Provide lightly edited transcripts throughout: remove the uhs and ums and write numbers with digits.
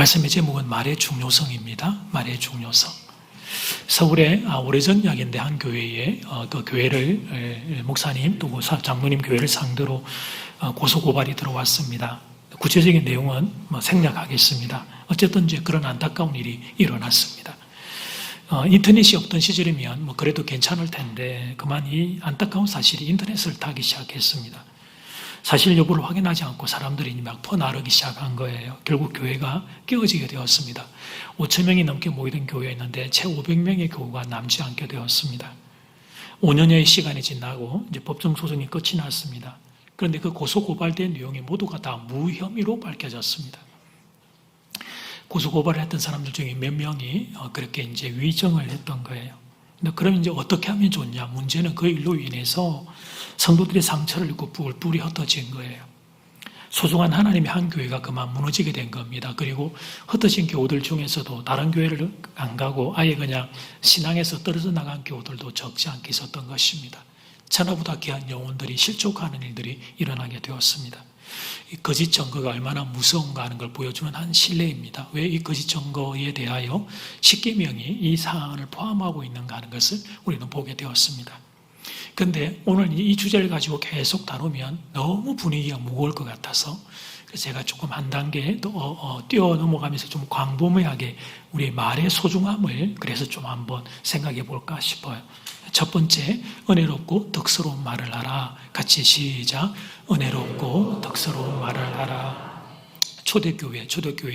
말씀의 제목은 말의 중요성입니다. 말의 중요성. 서울에 오래전 이야기인데 한 교회에 그 교회를 목사님 또 장로님 교회를 상대로 고소고발이 들어왔습니다. 구체적인 내용은 생략하겠습니다. 어쨌든 이제 그런 안타까운 일이 일어났습니다. 인터넷이 없던 시절이면 그래도 괜찮을 텐데 그만 이 안타까운 사실이 인터넷을 타기 시작했습니다. 사실 여부를 확인하지 않고 사람들이 막 퍼나르기 시작한 거예요. 결국 교회가 깨어지게 되었습니다. 5천 명이 넘게 모이던 교회였는데 채 500명의 교우가 남지 않게 되었습니다. 5년여의 시간이 지나고 이제 법정 소송이 끝이 났습니다. 그런데 그 고소 고발된 내용이 모두가 다 무혐의로 밝혀졌습니다. 고소 고발을 했던 사람들 중에 몇 명이 그렇게 이제 위정을 했던 거예요. 근데 그럼 이제 어떻게 하면 좋냐? 문제는 그 일로 인해서 성도들의 상처를 입고 뿔뿔이 흩어진 거예요. 소중한 하나님의 한 교회가 그만 무너지게 된 겁니다. 그리고 흩어진 교우들 중에서도 다른 교회를 안 가고 아예 그냥 신앙에서 떨어져 나간 교우들도 적지 않게 있었던 것입니다. 천하보다 귀한 영혼들이 실족하는 일들이 일어나게 되었습니다. 이 거짓 증거가 얼마나 무서운가 하는 걸 보여주는 한 실례입니다. 왜 이 거짓 증거에 대하여 십계명이 이 사안을 포함하고 있는가 하는 것을 우리는 보게 되었습니다. 그런데 오늘 이 주제를 가지고 계속 다루면 너무 분위기가 무거울 것 같아서 제가 조금 한 단계 뛰어 넘어가면서 좀 광범위하게 우리의 말의 소중함을 그래서 좀 한번 생각해 볼까 싶어요. 첫 번째, 은혜롭고 덕스러운 말을 하라. 같이 시작. 은혜롭고 덕스러운 말을 하라. 초대교회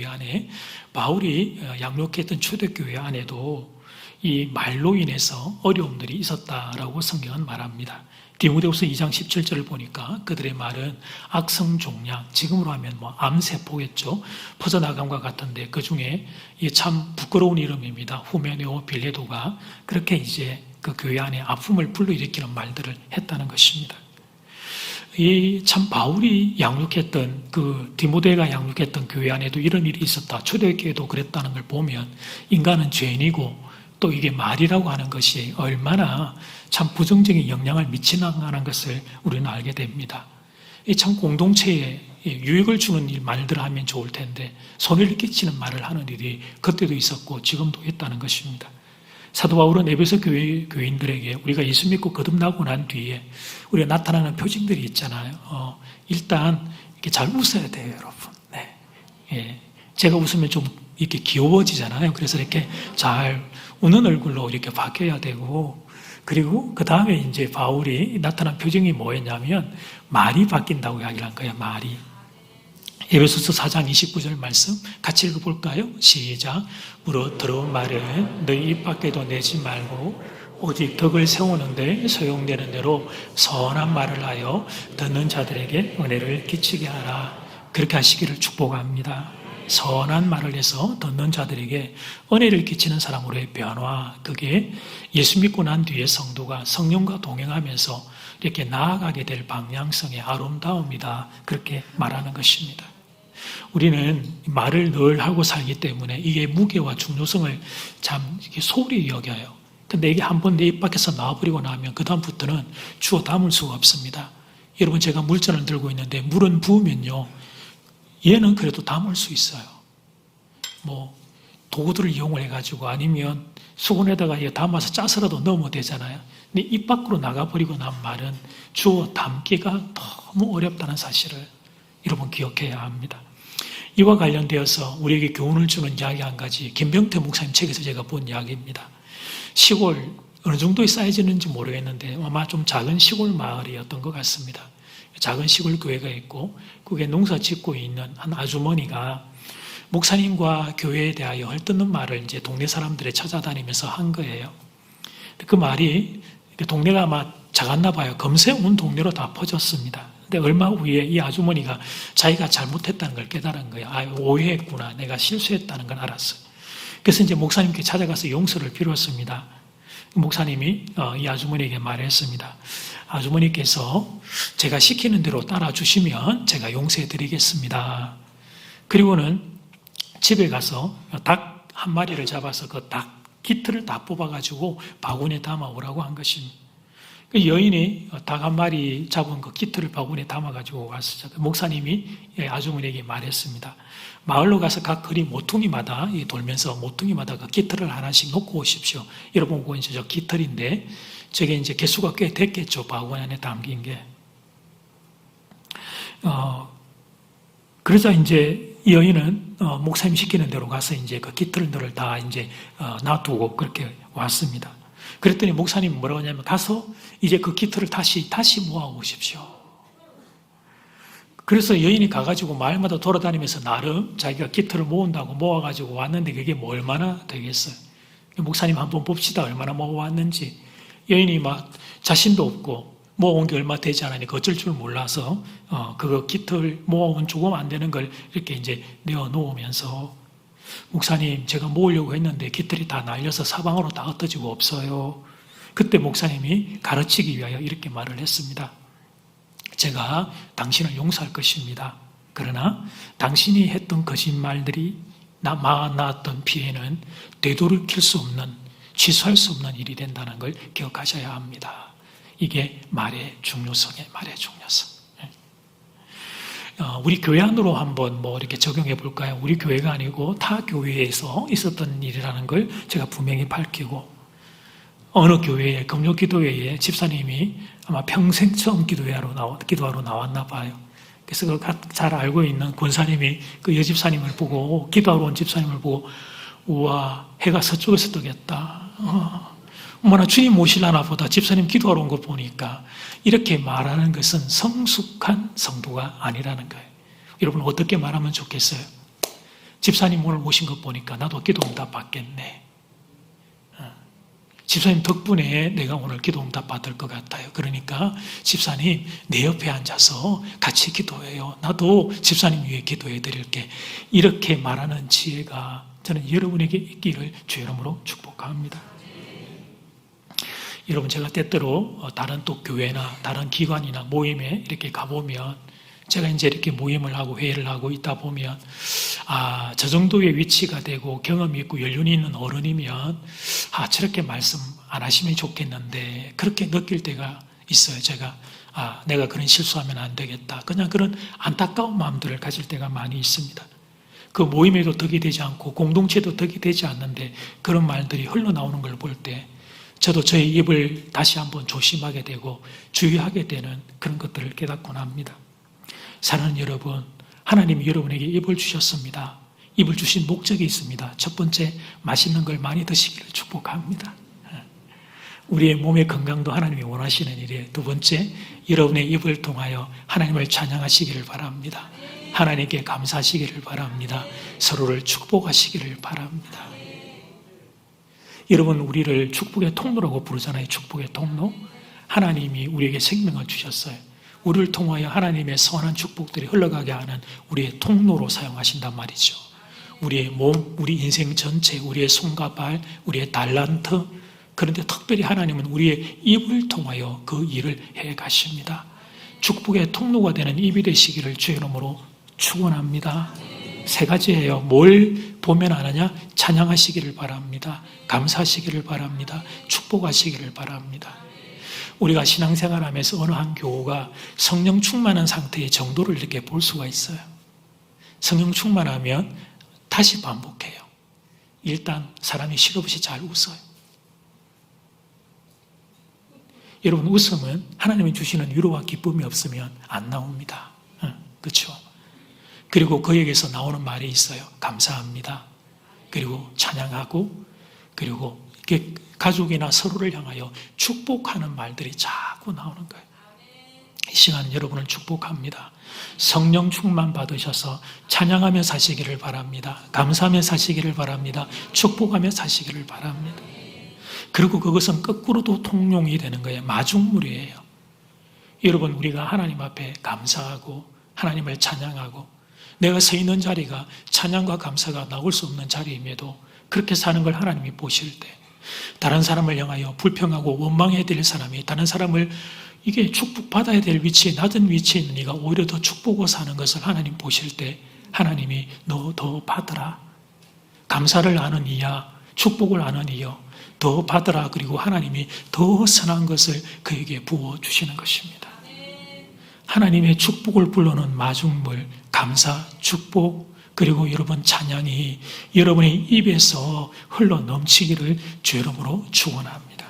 안에 바울이 양육했던 초대교회 안에도 이 말로 인해서 어려움들이 있었다라고 성경은 말합니다. 디모데후서 2장 17절을 보니까 그들의 말은 악성종양, 지금으로 하면 암세포겠죠. 퍼져나감과 같은데 그 중에 참 부끄러운 이름입니다. 후메네오 빌레도가 그렇게 이제 그 교회 안에 아픔을 불러일으키는 말들을 했다는 것입니다. 이 참 바울이 양육했던 그 디모데가 양육했던 교회 안에도 이런 일이 있었다. 초대교회도 그랬다는 걸 보면 인간은 죄인이고 또 이게 말이라고 하는 것이 얼마나 참 부정적인 영향을 미치는가 하는 것을 우리는 알게 됩니다. 이 참 공동체에 유익을 주는 말들을 하면 좋을 텐데 손해를 끼치는 말을 하는 일이 그때도 있었고 지금도 있다는 것입니다. 사도 바울은 에베소 교인들에게 우리가 예수 믿고 거듭나고 난 뒤에 우리가 나타나는 표징들이 있잖아요. 일단 이렇게 잘 웃어야 돼요, 여러분. 네. 예. 제가 웃으면 좀 이렇게 귀여워지잖아요. 그래서 이렇게 잘 웃는 얼굴로 이렇게 바뀌어야 되고, 그리고 그 다음에 이제 바울이 나타난 표정이 뭐였냐면 말이 바뀐다고 이야기를 한 거예요. 말이. 에베소서 4장 29절 말씀 같이 읽어볼까요? 시작. 무릇 더러운 말을 너희 입 밖에도 내지 말고 오직 덕을 세우는데 소용되는 대로 선한 말을 하여 듣는 자들에게 은혜를 끼치게 하라. 그렇게 하시기를 축복합니다. 선한 말을 해서 듣는 자들에게 은혜를 끼치는 사람으로의 변화, 그게 예수 믿고 난 뒤에 성도가 성령과 동행하면서 이렇게 나아가게 될 방향성의 아름다움이다. 그렇게 말하는 것입니다. 우리는 말을 늘 하고 살기 때문에 이게 무게와 중요성을 참 이렇게 소홀히 여겨요. 근데 이게 한번 내 입 밖에서 나와버리고 나면 그 다음부터는 주워 담을 수가 없습니다. 여러분, 제가 물잔을 들고 있는데 물은 부으면요, 얘는 그래도 담을 수 있어요. 도구들을 이용을 해가지고 아니면 수건에다가 담아서 짜서라도 넣으면 되잖아요. 근데 입 밖으로 나가버리고 난 말은 주워 담기가 너무 어렵다는 사실을 여러분 기억해야 합니다. 이와 관련되어서 우리에게 교훈을 주는 이야기 한 가지, 김병태 목사님 책에서 제가 본 이야기입니다. 시골 어느 정도의 사이즈는지 모르겠는데 아마 좀 작은 시골 마을이었던 것 같습니다. 작은 시골 교회가 있고 그게 농사 짓고 있는 한 아주머니가 목사님과 교회에 대하여 헐뜯는 말을 이제 동네 사람들이 찾아다니면서 한 거예요. 그 말이 동네가 아마 작았나 봐요. 금세 온 동네로 다 퍼졌습니다. 근데 얼마 후에 이 아주머니가 자기가 잘못했다는 걸 깨달은 거예요. 오해했구나. 내가 실수했다는 걸 알았어요. 그래서 이제 목사님께 찾아가서 용서를 빌었습니다. 목사님이 이 아주머니에게 말했습니다. 아주머니께서 제가 시키는 대로 따라주시면 제가 용서해 드리겠습니다. 그리고는 집에 가서 닭 한 마리를 잡아서 그 닭 기틀을 다 뽑아가지고 바구니에 담아오라고 한 것입니다. 그 여인이 닭 한 마리 잡은 그 깃털을 바구니에 담아가지고 왔었죠. 목사님이 아주머니에게 말했습니다. 마을로 가서 각 거리 모퉁이마다 돌면서 모퉁이마다 그 깃털을 하나씩 놓고 오십시오. 여러분 보고 이제 저 깃털인데 저게 이제 개수가 꽤 됐겠죠. 바구니 안에 담긴 게. 그러자 이제 이 여인은 목사님 시키는 대로 가서 이제 그 깃털들을 다 이제 놔두고 그렇게 왔습니다. 그랬더니 목사님 뭐라고 하냐면 가서 이제 그 깃털을 다시 모아 오십시오. 그래서 여인이 가가지고 마을마다 돌아다니면서 나름 자기가 깃털을 모은다고 모아가지고 왔는데 그게 뭐 얼마나 되겠어요? 목사님 한번 봅시다. 얼마나 모아왔는지. 여인이 막 자신도 없고 모아온 게 얼마 되지 않으니 어쩔 줄 몰라서 그거 깃털 모아온 조금 안 되는 걸 이렇게 이제 내어 놓으면서 목사님 제가 모으려고 했는데 깃털이 다 날려서 사방으로 다 흩어지고 없어요. 그때 목사님이 가르치기 위하여 이렇게 말을 했습니다. 제가 당신을 용서할 것입니다. 그러나 당신이 했던 거짓말들이 낳았던 피해는 되돌이킬 수 없는, 취소할 수 없는 일이 된다는 걸 기억하셔야 합니다. 이게 말의 중요성이에요. 말의 중요성. 우리 교회 안으로 한번 뭐 이렇게 적용해 볼까요? 우리 교회가 아니고 타 교회에서 있었던 일이라는 걸 제가 분명히 밝히고, 어느 교회에, 금요기도회에 집사님이 아마 평생 처음 기도하러 나왔나 봐요. 그래서 잘 알고 있는 권사님이 그 여집사님을 보고, 기도하러 온 집사님을 보고, 우와, 해가 서쪽에서 뜨겠다. 어머나 주님 모실라나 보다 집사님 기도하러 온 거 보니까, 이렇게 말하는 것은 성숙한 성도가 아니라는 거예요. 여러분 어떻게 말하면 좋겠어요? 집사님 오늘 오신 거 보니까 나도 기도 응답 받겠네. 집사님 덕분에 내가 오늘 기도 응답 받을 것 같아요. 그러니까 집사님 내 옆에 앉아서 같이 기도해요. 나도 집사님 위해 기도해 드릴게. 이렇게 말하는 지혜가 저는 여러분에게 있기를 주의 이름으로 축복합니다. 여러분 제가 때때로 다른 또 교회나 다른 기관이나 모임에 이렇게 가보면, 제가 이제 이렇게 모임을 하고 회의를 하고 있다 보면, 저 정도의 위치가 되고 경험이 있고 연륜이 있는 어른이면 저렇게 말씀 안 하시면 좋겠는데, 그렇게 느낄 때가 있어요. 제가 내가 그런 실수하면 안 되겠다. 그냥 그런 안타까운 마음들을 가질 때가 많이 있습니다. 그 모임에도 덕이 되지 않고 공동체도 덕이 되지 않는데 그런 말들이 흘러나오는 걸 볼 때 저도 저의 입을 다시 한번 조심하게 되고 주의하게 되는 그런 것들을 깨닫곤 합니다. 사랑하는 여러분, 하나님이 여러분에게 입을 주셨습니다. 입을 주신 목적이 있습니다. 첫 번째, 맛있는 걸 많이 드시기를 축복합니다. 우리의 몸의 건강도 하나님이 원하시는 일이에요. 두 번째, 여러분의 입을 통하여 하나님을 찬양하시기를 바랍니다. 하나님께 감사하시기를 바랍니다. 서로를 축복하시기를 바랍니다. 여러분, 우리를 축복의 통로라고 부르잖아요. 축복의 통로. 하나님이 우리에게 생명을 주셨어요. 우리를 통하여 하나님의 선한 축복들이 흘러가게 하는 우리의 통로로 사용하신단 말이죠. 우리의 몸, 우리 인생 전체, 우리의 손과 발, 우리의 달란트. 그런데 특별히 하나님은 우리의 입을 통하여 그 일을 해 가십니다. 축복의 통로가 되는 입이 되시기를 주의 이름으로 축원합니다. 세 가지예요. 뭘 보면 안 하냐? 찬양하시기를 바랍니다. 감사하시기를 바랍니다. 축복하시기를 바랍니다. 우리가 신앙생활하면서 어느 한 교우가 성령 충만한 상태의 정도를 이렇게 볼 수가 있어요. 성령 충만하면 다시 반복해요. 일단 사람이 실없이 잘 웃어요. 여러분, 웃음은 하나님이 주시는 위로와 기쁨이 없으면 안 나옵니다. 그렇죠? 그리고 그에게서 나오는 말이 있어요. 감사합니다. 그리고 찬양하고, 그리고 이렇게 가족이나 서로를 향하여 축복하는 말들이 자꾸 나오는 거예요. 이 시간 여러분을 축복합니다. 성령 충만 받으셔서 찬양하며 사시기를 바랍니다. 감사하며 사시기를 바랍니다. 축복하며 사시기를 바랍니다. 그리고 그것은 거꾸로도 통용이 되는 거예요. 마중물이에요. 여러분, 우리가 하나님 앞에 감사하고 하나님을 찬양하고, 내가 서 있는 자리가 찬양과 감사가 나올 수 없는 자리임에도 그렇게 사는 걸 하나님이 보실 때, 다른 사람을 향하여 불평하고 원망해야 될 사람이 다른 사람을 이게 축복받아야 될 위치에, 낮은 위치에 있는 이가 오히려 더 축복을 사는 것을 하나님 보실 때 하나님이 너 더 받으라. 감사를 하는 이야 축복을 하는 이여 더 받으라. 그리고 하나님이 더 선한 것을 그에게 부어주시는 것입니다. 하나님의 축복을 불러오는 마중물, 감사, 축복, 그리고 여러분 찬양이 여러분의 입에서 흘러 넘치기를 주 이름으로 축원합니다.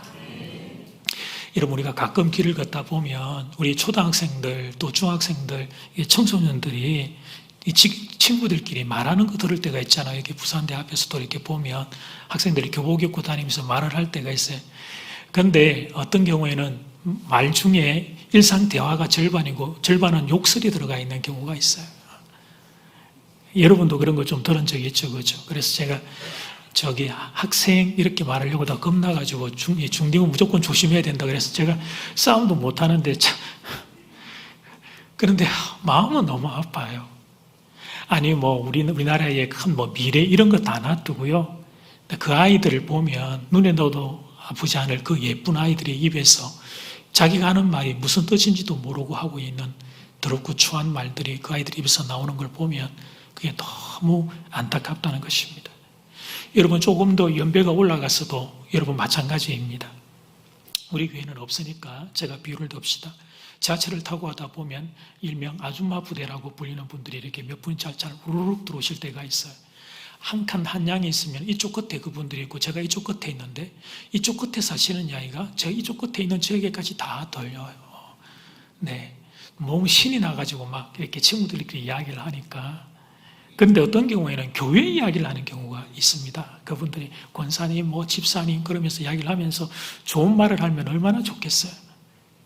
여러분, 우리가 가끔 길을 걷다 보면 우리 초등학생들 또 중학생들, 청소년들이 이 친구들끼리 말하는 거 들을 때가 있잖아요. 이렇게 부산대 앞에서도 이렇게 보면 학생들이 교복 입고 다니면서 말을 할 때가 있어요. 그런데 어떤 경우에는 말 중에 일상 대화가 절반이고 절반은 욕설이 들어가 있는 경우가 있어요. 여러분도 그런 거 좀 들은 적이 있죠, 그죠? 그래서 제가 학생 이렇게 말하려고 다 겁나가지고 중딩은 무조건 조심해야 된다 그래서 제가 싸움도 못 하는데 참. 그런데 마음은 너무 아파요. 아니, 우리나라의 큰 미래 이런 거 다 놔두고요. 그 아이들을 보면 눈에 넣어도 아프지 않을 그 예쁜 아이들의 입에서 자기가 하는 말이 무슨 뜻인지도 모르고 하고 있는 더럽고 추한 말들이 그 아이들 입에서 나오는 걸 보면 그게 너무 안타깝다는 것입니다. 여러분, 조금 더 연배가 올라갔어도 여러분 마찬가지입니다. 우리 교회는 없으니까 제가 비유를 듭시다. 지하철을 타고 가다 보면 일명 아줌마 부대라고 불리는 분들이 이렇게 몇 분이 잘 우르륵 들어오실 때가 있어요. 한 칸 한 양이 있으면 이쪽 끝에 그분들이 있고 제가 이쪽 끝에 있는데 이쪽 끝에 사시는 이야기가 제가 이쪽 끝에 있는 저에게까지 다 들려요. 네, 너무 신이 나가지고 막 이렇게 친구들끼리 이야기를 하니까. 그런데 어떤 경우에는 교회 이야기를 하는 경우가 있습니다. 그분들이 권사님, 집사님 그러면서 이야기를 하면서 좋은 말을 하면 얼마나 좋겠어요.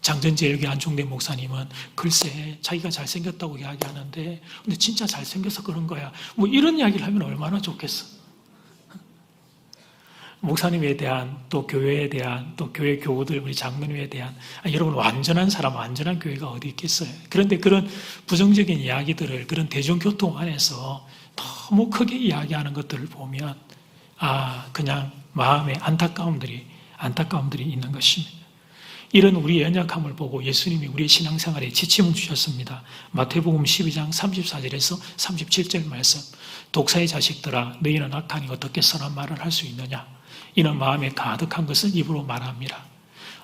장전제일교회 안종대 목사님은 글쎄 자기가 잘생겼다고 이야기하는데 근데 진짜 잘생겨서 그런 거야. 이런 이야기를 하면 얼마나 좋겠어. 목사님에 대한 또 교회에 대한 또 교회 교우들 우리 장로님에 대한 여러분 완전한 사람 완전한 교회가 어디 있겠어요. 그런데 그런 부정적인 이야기들을 그런 대중교통 안에서 너무 크게 이야기하는 것들을 보면 그냥 마음에 안타까움들이 있는 것입니다. 이런 우리의 연약함을 보고 예수님이 우리의 신앙생활에 지침을 주셨습니다. 마태복음 12장 34절에서 37절 말씀. 독사의 자식들아 너희는 악하니 어떻게 선한 말을 할 수 있느냐. 이는 마음에 가득한 것을 입으로 말합니다.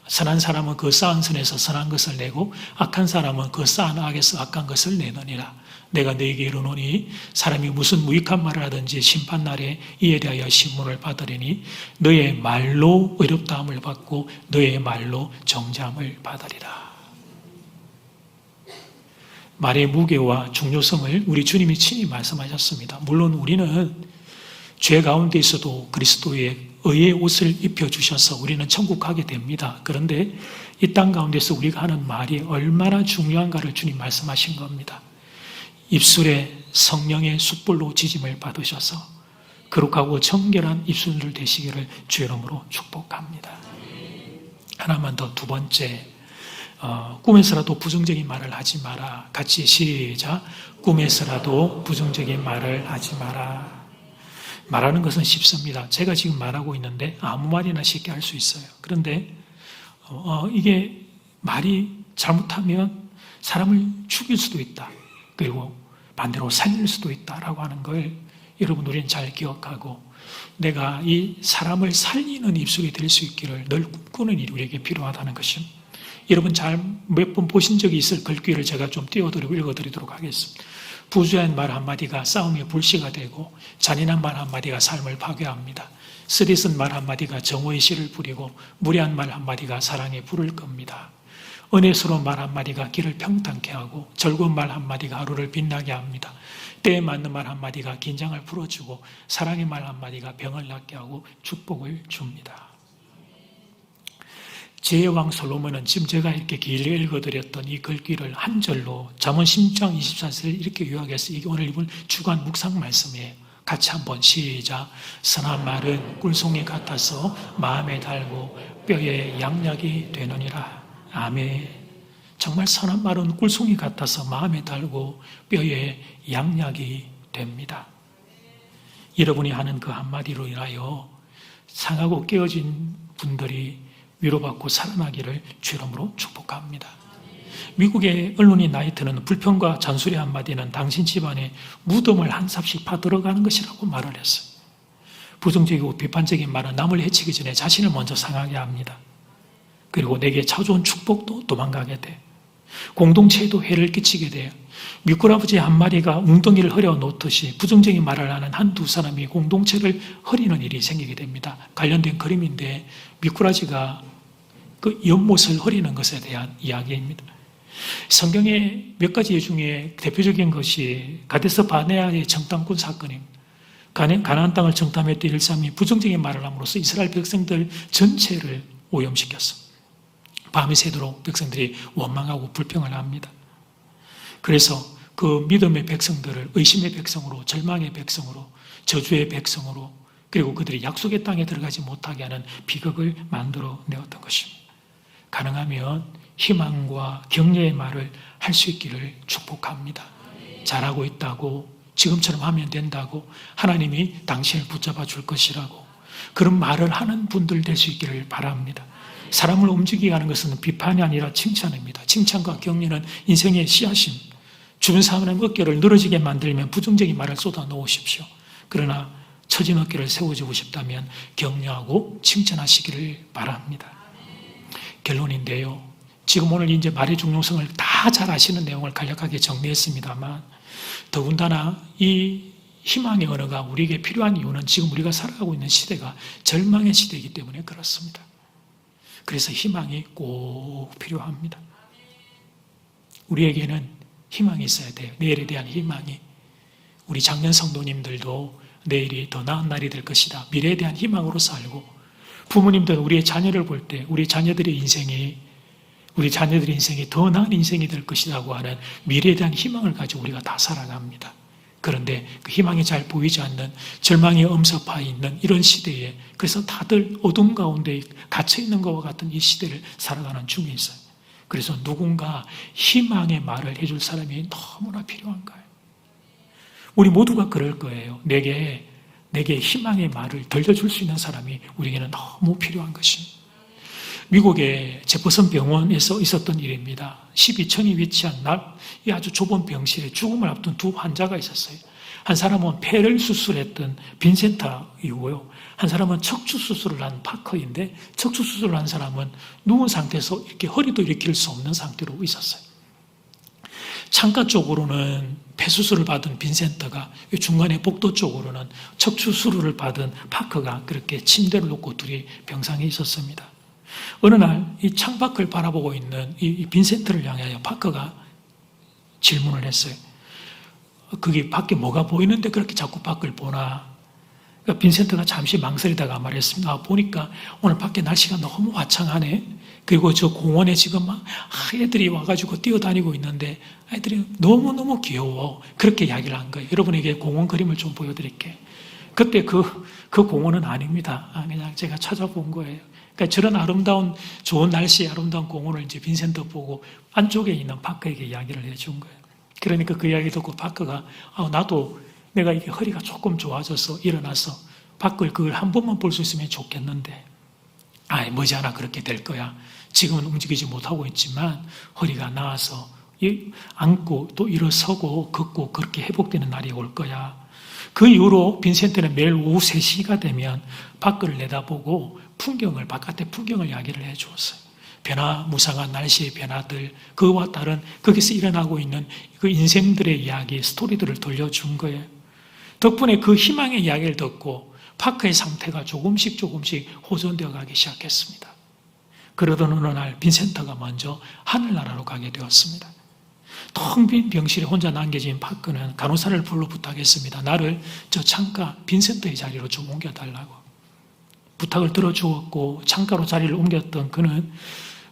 선한 사람은 그 쌓은 선에서 선한 것을 내고 악한 사람은 그 쌓은 악에서 악한 것을 내느니라. 내가 너희에게 이르노니 사람이 무슨 무익한 말을 하든지 심판날에 이에 대하여 신문을 받으리니 너의 말로 의롭다함을 받고 너의 말로 정죄함을 받으리라. 말의 무게와 중요성을 우리 주님이 친히 말씀하셨습니다. 물론 우리는 죄 가운데 있어도 그리스도의 의의 옷을 입혀주셔서 우리는 천국 가게 됩니다. 그런데 이 땅 가운데서 우리가 하는 말이 얼마나 중요한가를 주님 말씀하신 겁니다. 입술에 성령의 숯불로 지짐을 받으셔서 거룩하고 정결한 입술들 되시기를 주 이름으로 축복합니다. 하나만 더, 두 번째, 꿈에서라도 부정적인 말을 하지 마라. 같이 시작. 꿈에서라도 부정적인 말을 하지 마라. 말하는 것은 쉽습니다. 제가 지금 말하고 있는데 아무 말이나 쉽게 할 수 있어요. 그런데 이게 말이 잘못하면 사람을 죽일 수도 있다. 그리고 반대로 살릴 수도 있다라고 하는 걸 여러분 우리는 잘 기억하고 내가 이 사람을 살리는 입술이 될 수 있기를 늘 꿈꾸는 일이 우리에게 필요하다는 것입니다. 여러분 잘 몇 번 보신 적이 있을 글귀를 제가 좀 띄워드리고 읽어드리도록 하겠습니다. 부주한 말 한마디가 싸움의 불씨가 되고 잔인한 말 한마디가 삶을 파괴합니다. 쓰디쓴 말 한마디가 정오의 씨를 뿌리고 무례한 말 한마디가 사랑의 불을 끕니다. 은혜스러운 말 한마디가 길을 평탄케 하고 즐거운 말 한마디가 하루를 빛나게 합니다. 때에 맞는 말 한마디가 긴장을 풀어주고 사랑의 말 한마디가 병을 낫게 하고 축복을 줍니다. 지혜의 왕 솔로몬은 지금 제가 이렇게 길게 읽어드렸던 이 글귀를 한 절로 잠언 16장 24절을 이렇게 요약해서 이게 오늘 이번 주간 묵상 말씀이에요. 같이 한번 시작. 선한 말은 꿀송이 같아서 마음에 달고 뼈에 양약이 되느니라. 아멘. 정말 선한 말은 꿀송이 같아서 마음에 달고 뼈에 양약이 됩니다. 여러분이 하는 그 한마디로 인하여 상하고 깨어진 분들이 위로받고 살아나기를 주 이름으로 축복합니다. 미국의 언론인 나이트는 불평과 잔소리 한마디는 당신 집안에 무덤을 한 삽씩 파들어가는 것이라고 말을 했어요. 부정적이고 비판적인 말은 남을 해치기 전에 자신을 먼저 상하게 합니다. 그리고 내게 찾아온 축복도 도망가게 돼. 공동체에도 해를 끼치게 돼요. 미꾸라지 한 마리가 웅덩이를 흐려 놓듯이 부정적인 말을 하는 한두 사람이 공동체를 흐리는 일이 생기게 됩니다. 관련된 그림인데 미꾸라지가 그 연못을 흐리는 것에 대한 이야기입니다. 성경의 몇 가지 중에 대표적인 것이 가데스 바네아의 정탐꾼 사건입니다. 가나안 땅을 정탐했던 일삼이 부정적인 말을 함으로써 이스라엘 백성들 전체를 오염시켰어. 밤이 새도록 백성들이 원망하고 불평을 합니다. 그래서 그 믿음의 백성들을 의심의 백성으로, 절망의 백성으로, 저주의 백성으로, 그리고 그들이 약속의 땅에 들어가지 못하게 하는 비극을 만들어 내었던 것입니다. 가능하면 희망과 격려의 말을 할 수 있기를 축복합니다. 잘하고 있다고, 지금처럼 하면 된다고, 하나님이 당신을 붙잡아 줄 것이라고, 그런 말을 하는 분들 될 수 있기를 바랍니다. 사람을 움직이게 하는 것은 비판이 아니라 칭찬입니다. 칭찬과 격려는 인생의 씨앗입니다. 주변 사람의 어깨를 늘어지게 만들면 부정적인 말을 쏟아 놓으십시오. 그러나 처진 어깨를 세워주고 싶다면 격려하고 칭찬하시기를 바랍니다. 결론인데요. 지금 오늘 이제 말의 중요성을 다 잘 아시는 내용을 간략하게 정리했습니다만, 더군다나 이 희망의 언어가 우리에게 필요한 이유는 지금 우리가 살아가고 있는 시대가 절망의 시대이기 때문에 그렇습니다. 그래서 희망이 꼭 필요합니다. 우리에게는 희망이 있어야 돼요. 내일에 대한 희망이. 우리 작년 성도님들도 내일이 더 나은 날이 될 것이다. 미래에 대한 희망으로 살고, 부모님들은 우리의 자녀를 볼 때 우리 자녀들의 인생이 더 나은 인생이 될 것이라고 하는 미래에 대한 희망을 가지고 우리가 다 살아갑니다. 그런데 그 희망이 잘 보이지 않는, 절망이 엄습해 있는 이런 시대에, 그래서 다들 어둠 가운데 갇혀 있는 것과 같은 이 시대를 살아가는 중에 있어요. 그래서 누군가 희망의 말을 해줄 사람이 너무나 필요한 거예요. 우리 모두가 그럴 거예요. 내게 희망의 말을 들려줄 수 있는 사람이 우리에게는 너무 필요한 것입니다. 미국의 제퍼슨 병원에서 있었던 일입니다. 12층이 위치한 이 아주 좁은 병실에 죽음을 앞둔 두 환자가 있었어요. 한 사람은 폐를 수술했던 빈센터이고요. 한 사람은 척추 수술을 한 파커인데, 척추 수술을 한 사람은 누운 상태에서 이렇게 허리도 일으킬 수 없는 상태로 있었어요. 창가 쪽으로는 폐수술을 받은 빈센터가, 중간에 복도 쪽으로는 척추 수술을 받은 파커가 그렇게 침대를 놓고 둘이 병상에 있었습니다. 어느 날 이 창밖을 바라보고 있는 이 빈센터를 향하여 파커가 질문을 했어요. 그게 밖에 뭐가 보이는데 그렇게 자꾸 밖을 보나? 그러니까 빈센터가 잠시 망설이다가 말했습니다. 보니까 오늘 밖에 날씨가 너무 화창하네. 그리고 저 공원에 지금 막 애들이 와가지고 뛰어다니고 있는데 애들이 너무너무 귀여워. 그렇게 이야기를 한 거예요. 여러분에게 공원 그림을 좀 보여드릴게요. 그때 그 공원은 아닙니다. 그냥 제가 찾아본 거예요. 그러니까 저런 아름다운, 좋은 날씨에 아름다운 공원을 이제 빈센터 보고 안쪽에 있는 파커에게 이야기를 해준 거예요. 그러니까 그 이야기 듣고 파커가, 나도 내가 이게 허리가 조금 좋아져서 일어나서 밖을 그걸 한 번만 볼 수 있으면 좋겠는데, 머지않아 그렇게 될 거야. 지금은 움직이지 못하고 있지만 허리가 나아서 앉고 또 일어서고 걷고 그렇게 회복되는 날이 올 거야. 그 이후로 빈센트는 매일 오후 3시가 되면 밖을 내다보고 바깥의 풍경을 이야기를 해주었어요. 변화무쌍한 날씨의 변화들, 그와 다른 거기서 일어나고 있는 그 인생들의 이야기, 스토리들을 들려준 거예요. 덕분에 그 희망의 이야기를 듣고 파커의 상태가 조금씩 호전되어 가기 시작했습니다. 그러던 어느 날 빈센터가 먼저 하늘나라로 가게 되었습니다. 텅 빈 병실에 혼자 남겨진 파커는 간호사를 불러 부탁했습니다. 나를 저 창가 빈센터의 자리로 좀 옮겨달라고. 부탁을 들어주었고 창가로 자리를 옮겼던 그는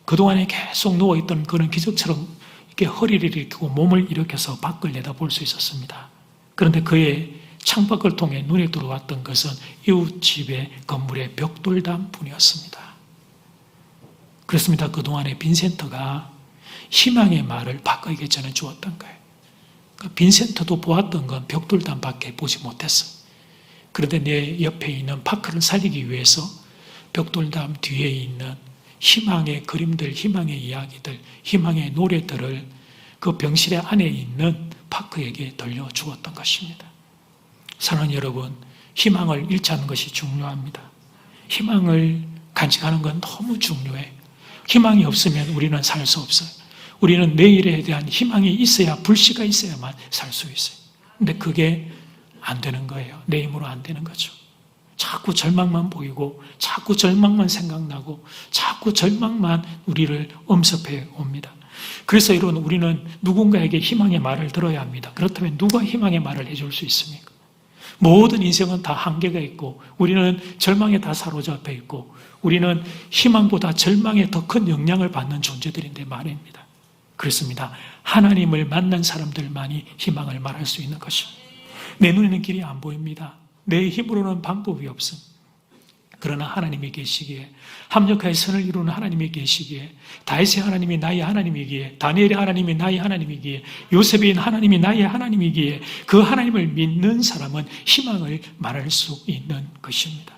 그동안에 계속 누워있던 그는 기적처럼 이렇게 허리를 일으키고 몸을 일으켜서 밖을 내다볼 수 있었습니다. 그런데 그의 창밖을 통해 눈에 들어왔던 것은 이웃집의 건물의 벽돌담 뿐이었습니다. 그렇습니다. 그동안에 빈센터가 희망의 말을 파커에게 전해주었던 거예요. 그러니까 빈센터도 보았던 건 벽돌담밖에 보지 못했어요. 그런데 내 옆에 있는 파커를 살리기 위해서 벽돌담 뒤에 있는 희망의 그림들, 희망의 이야기들, 희망의 노래들을 그 병실의 안에 있는 파커에게 들려주었던 것입니다. 사랑하는 여러분, 희망을 잃지 않는 것이 중요합니다. 희망을 간직하는 건 너무 중요해요. 희망이 없으면 우리는 살 수 없어요. 우리는 내일에 대한 희망이 있어야, 불씨가 있어야만 살 수 있어요. 근데 그게 안 되는 거예요. 내 힘으로 안 되는 거죠. 자꾸 절망만 보이고, 자꾸 절망만 생각나고, 자꾸 절망만 우리를 엄습해 옵니다. 그래서 여러분, 우리는 누군가에게 희망의 말을 들어야 합니다. 그렇다면 누가 희망의 말을 해줄 수 있습니까? 모든 인생은 다 한계가 있고, 우리는 절망에 다 사로잡혀 있고, 우리는 희망보다 절망에 더 큰 영향을 받는 존재들인데 말입니다. 그렇습니다. 하나님을 만난 사람들만이 희망을 말할 수 있는 것입니다. 내 눈에는 길이 안 보입니다. 내 힘으로는 방법이 없습니다. 그러나 하나님이 계시기에, 합력하여 선을 이루는 하나님이 계시기에, 다윗의 하나님이 나의 하나님이기에, 다니엘의 하나님이 나의 하나님이기에, 요셉의 하나님이 나의 하나님이기에, 그 하나님을 믿는 사람은 희망을 말할 수 있는 것입니다.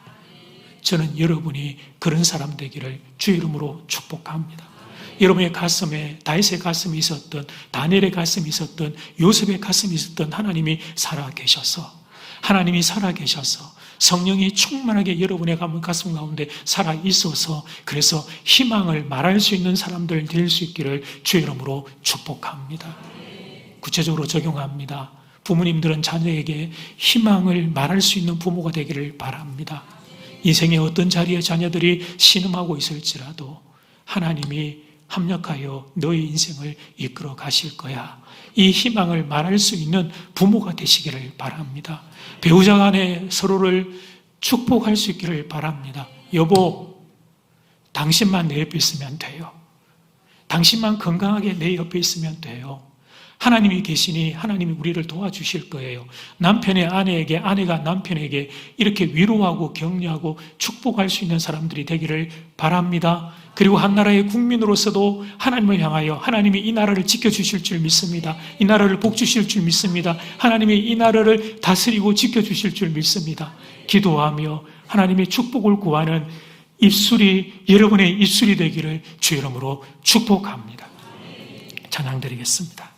저는 여러분이 그런 사람 되기를 주의 이름으로 축복합니다. 여러분의 가슴에 다윗의 가슴이 있었던, 다니엘의 가슴이 있었던, 요셉의 가슴이 있었던 하나님이 살아계셔서, 하나님이 살아계셔서 성령이 충만하게 여러분의 가슴 가운데 살아있어서, 그래서 희망을 말할 수 있는 사람들 될 수 있기를 주의 이름으로 축복합니다. 구체적으로 적용합니다. 부모님들은 자녀에게 희망을 말할 수 있는 부모가 되기를 바랍니다. 인생의 어떤 자리에 자녀들이 신음하고 있을지라도 하나님이 합력하여 너의 인생을 이끌어 가실 거야, 이 희망을 말할 수 있는 부모가 되시기를 바랍니다. 배우자 간에 서로를 축복할 수 있기를 바랍니다. 여보, 당신만 내 옆에 있으면 돼요. 당신만 건강하게 내 옆에 있으면 돼요. 하나님이 계시니 하나님이 우리를 도와주실 거예요. 남편의 아내에게, 아내가 남편에게 이렇게 위로하고 격려하고 축복할 수 있는 사람들이 되기를 바랍니다. 그리고 한 나라의 국민으로서도 하나님을 향하여 하나님이 이 나라를 지켜주실 줄 믿습니다. 이 나라를 복주실 줄 믿습니다. 하나님이 이 나라를 다스리고 지켜주실 줄 믿습니다. 기도하며 하나님의 축복을 구하는 입술이 여러분의 입술이 되기를 주의 이름으로 축복합니다. 찬양 드리겠습니다.